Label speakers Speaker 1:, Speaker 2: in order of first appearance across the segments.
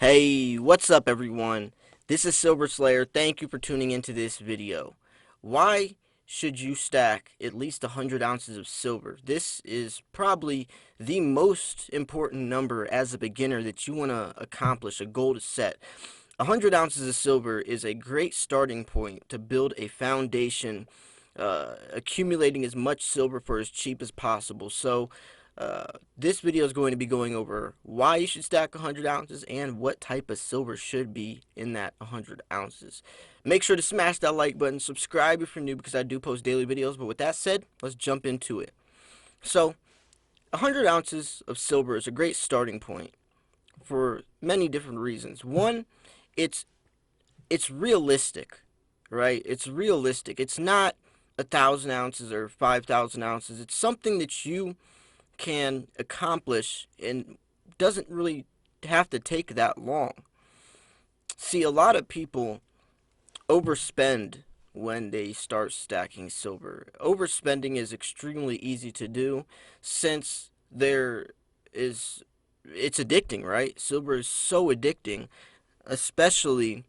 Speaker 1: Hey, what's up everyone? This is Silver Slayer. Thank you for tuning into this video. Why should you stack at least 100 ounces of silver? This is probably the most important number as a beginner that you want to accomplish, a goal to set. 100 ounces of silver is a great starting point to build a foundation, accumulating as much silver for as cheap as possible. This video is going to be going over why you should stack 100 ounces and what type of silver should be in that 100 ounces. Make sure to smash that like button, subscribe if you're new because I do post daily videos. But with that said, let's jump into it. So, 100 ounces of silver is a great starting point for many different reasons. One, it's it's realistic, right? It's realistic. It's not 1,000 ounces or 5,000 ounces. It's something that you can accomplish and doesn't really have to take that long. See, a lot of people overspend when they start stacking silver. Overspending is extremely easy to do since it's addicting, right? Silver is so addicting, especially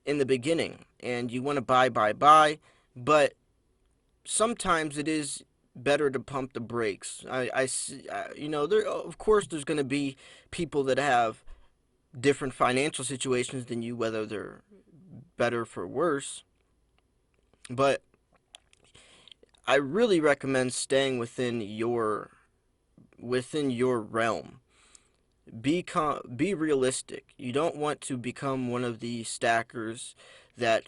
Speaker 1: in the beginning, and you want to buy, but sometimes it is better to pump the brakes. There of course there's going to be people that have different financial situations than you, whether they're better for worse. But I really recommend staying within your realm. Be realistic. You don't want to become one of the stackers that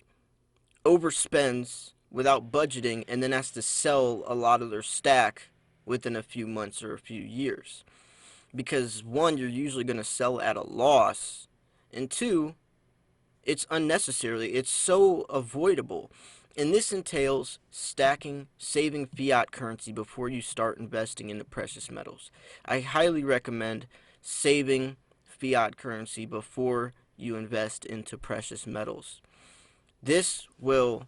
Speaker 1: overspends without budgeting and then has to sell a lot of their stack within a few months or a few years. Because one, you're usually going to sell at a loss, and two, it's unnecessarily, it's so avoidable. And this entails saving fiat currency before you start investing into precious metals. I highly recommend saving fiat currency before you invest into precious metals. This will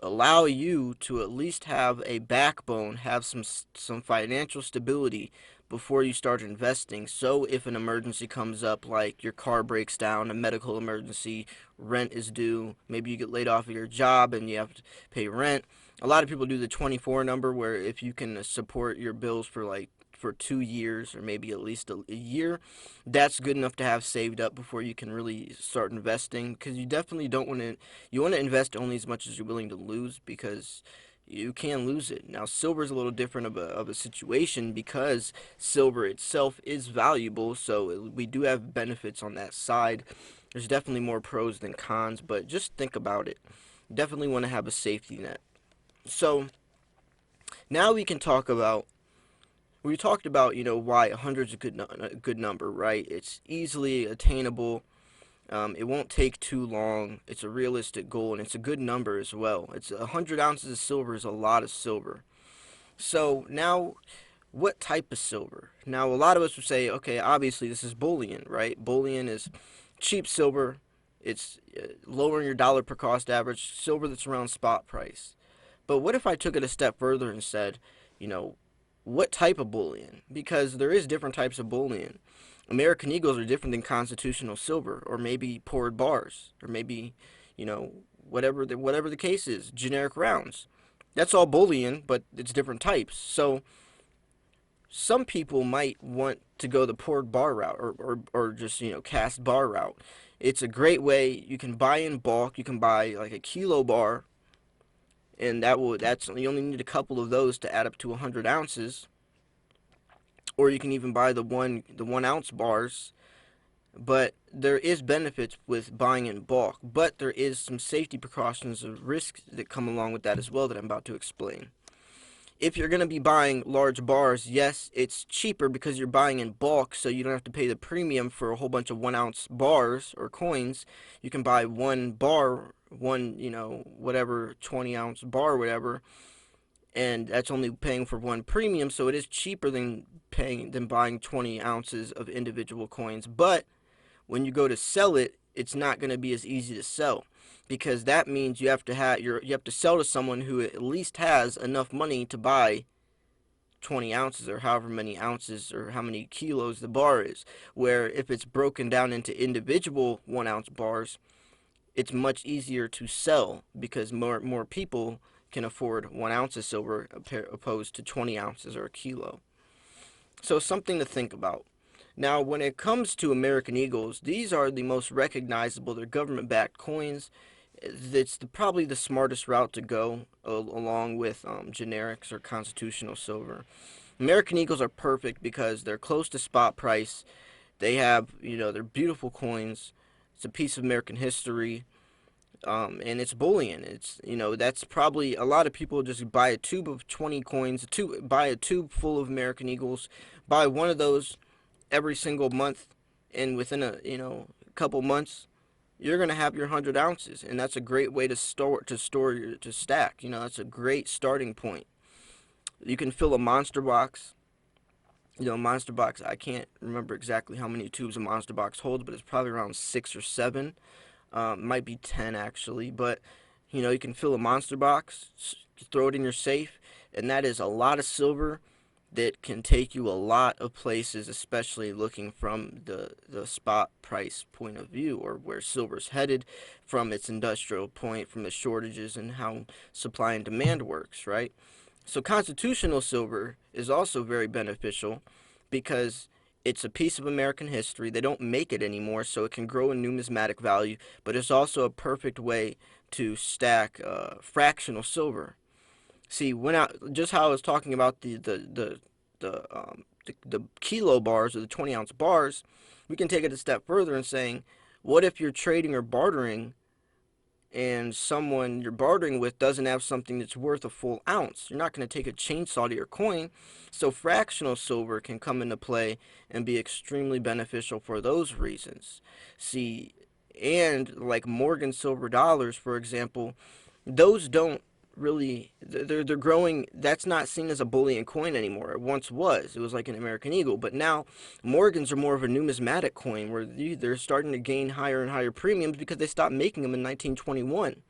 Speaker 1: allow you to at least have a backbone, have some financial stability before you start investing. So if an emergency comes up, like your car breaks down, a medical emergency, rent is due, maybe you get laid off of your job and you have to pay rent. A lot of people do the 24 number, where if you can support your bills for 2 years or maybe at least a year, that's good enough to have saved up before you can really start investing. Because you definitely don't want to, you want to invest only as much as you're willing to lose, because you can lose it. Now, silver is a little different of a situation because silver itself is valuable, so we do have benefits on that side. There's definitely more pros than cons, but just think about it. You definitely want to have a safety net. So now we can talk about, we talked about, why 100 is a good number, right? It's easily attainable. It won't take too long. It's a realistic goal, and it's a good number as well. It's 100 ounces of silver is a lot of silver. So now, what type of silver? Now, a lot of us would say, okay, obviously this is bullion, right? Bullion is cheap silver. It's lowering your dollar per cost average, silver that's around spot price. But what if I took it a step further and said, you know, what type of bullion? Because there is different types of bullion. American Eagles are different than constitutional silver, or maybe poured bars, or maybe, whatever the case is, generic rounds. That's all bullion, but it's different types. So some people might want to go the poured bar route, or just, cast bar route. It's a great way. You can buy in bulk. You can buy like a kilo bar, and that's you only need a couple of those to add up to 100 ounces. Or you can even buy the 1 ounce bars. But there is benefits with buying in bulk, but there is some safety precautions and risks that come along with that as well that I'm about to explain. If you're going to be buying large bars, yes, it's cheaper because you're buying in bulk, so you don't have to pay the premium for a whole bunch of 1 ounce bars or coins. You can buy one bar, whatever, 20 ounce bar, whatever, and that's only paying for one premium, so it is cheaper than buying 20 ounces of individual coins. But when you go to sell it, it's not going to be as easy to sell, because that means you have to sell to someone who at least has enough money to buy 20 ounces or however many ounces or how many kilos the bar is. Where if it's broken down into individual 1 ounce bars, it's much easier to sell because more people can afford 1 ounce of silver opposed to 20 ounces or a kilo. So something to think about. Now, when it comes to American Eagles, these are the most recognizable. They're government-backed coins. It's probably the smartest route to go, along with generics or constitutional silver. American Eagles are perfect because they're close to spot price. They have, they're beautiful coins. It's a piece of American history, and it's bullion. That's probably a lot of people just buy a tube of 20 coins, buy a tube full of American Eagles, buy one of those every single month, and within a couple months, you're gonna have your 100 ounces, and that's a great way to stack. That's a great starting point. You can fill a monster box. Monster box. I can't remember exactly how many tubes a monster box holds, but it's probably around 6 or 7. Might be 10 actually, but you can fill a monster box, throw it in your safe, and that is a lot of silver that can take you a lot of places, especially looking from the spot price point of view, or where silver's headed from its industrial point, from the shortages and how supply and demand works, right? So constitutional silver is also very beneficial because it's a piece of American history. They don't make it anymore, so it can grow in numismatic value, but it's also a perfect way to stack fractional silver. See, just how I was talking about the kilo bars or the 20 ounce bars, we can take it a step further and saying, what if you're trading or bartering and someone you're bartering with doesn't have something that's worth a full ounce? You're not going to take a chainsaw to your coin. So fractional silver can come into play and be extremely beneficial for those reasons. See, and like Morgan silver dollars, for example, those don't really, they're growing. That's not seen as a bullion coin anymore. It once was. It was like an American Eagle, but now Morgans are more of a numismatic coin where they're starting to gain higher and higher premiums because they stopped making them in 1921.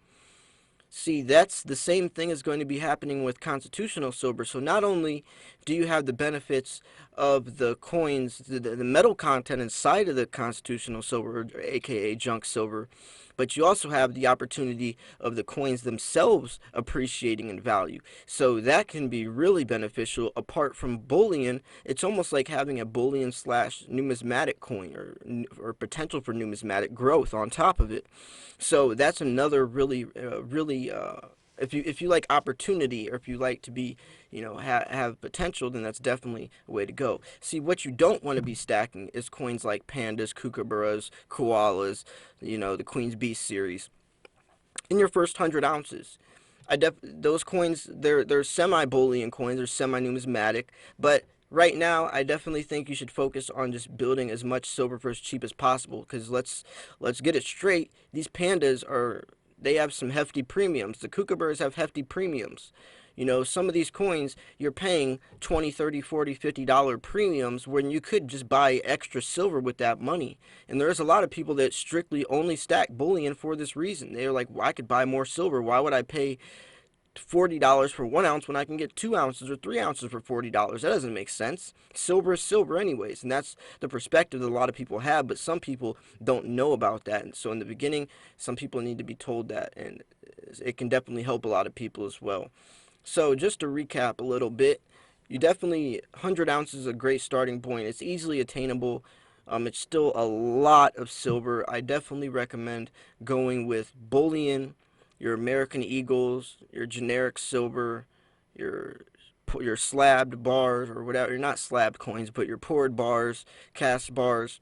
Speaker 1: See, that's the same thing is going to be happening with constitutional silver. So not only do you have the benefits of the coins, the metal content inside of the constitutional silver, aka junk silver, but you also have the opportunity of the coins themselves appreciating in value. So that can be really beneficial. Apart from bullion, it's almost like having a bullion slash numismatic coin, or potential for numismatic growth on top of it. So that's another really if you like opportunity, or if you like to be, have potential, then that's definitely a way to go. See, what you don't want to be stacking is coins like pandas, kookaburras, koalas, the Queen's Beast series in your first 100 ounces. Those coins, they're semi-bullion coins, they're semi-numismatic, but right now I definitely think you should focus on just building as much silver for as cheap as possible, because let's get it straight. These pandas they have some hefty premiums. The kookaburras have hefty premiums. Some of these coins, you're paying 20, 30, 40, $50 premiums when you could just buy extra silver with that money. And there's a lot of people that strictly only stack bullion for this reason. They're like, well, I could buy more silver. Why would I pay $40 for 1 ounce when I can get 2 ounces or 3 ounces for $40? That doesn't make sense. Silver is silver anyways, and that's the perspective that a lot of people have, but some people don't know about that. And so in the beginning, some people need to be told that, and it can definitely help a lot of people as well. So just to recap a little bit, 100 ounces is a great starting point. It's easily attainable. It's still a lot of silver. I definitely recommend going with bullion, your American Eagles, your generic silver, your slabbed bars, or whatever. You're not slabbed coins, but your poured bars, cast bars.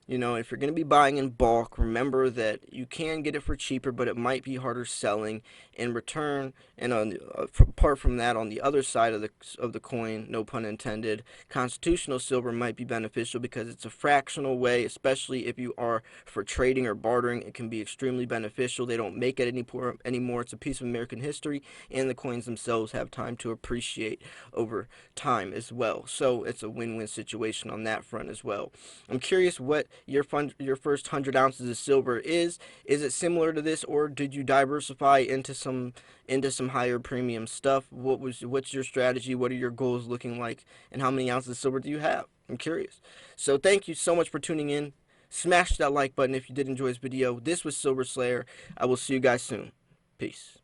Speaker 1: If you're going to be buying in bulk, remember that you can get it for cheaper, but it might be harder selling in return. And apart from that, on the other side of the coin, no pun intended, constitutional silver might be beneficial because it's a fractional way, especially if you are for trading or bartering. It can be extremely beneficial. They don't make it anymore. It's a piece of American history, and the coins themselves have time to appreciate over time as well. So it's a win-win situation on that front as well. I'm curious what your first 100 ounces of silver is. Is it similar to this, or did you diversify into some higher premium stuff? What's your strategy? What are your goals looking like, and how many ounces of silver do you have? I'm curious. So thank you so much for tuning in. Smash that like button if you did enjoy this video. This was Silver Slayer. I will see you guys soon. Peace.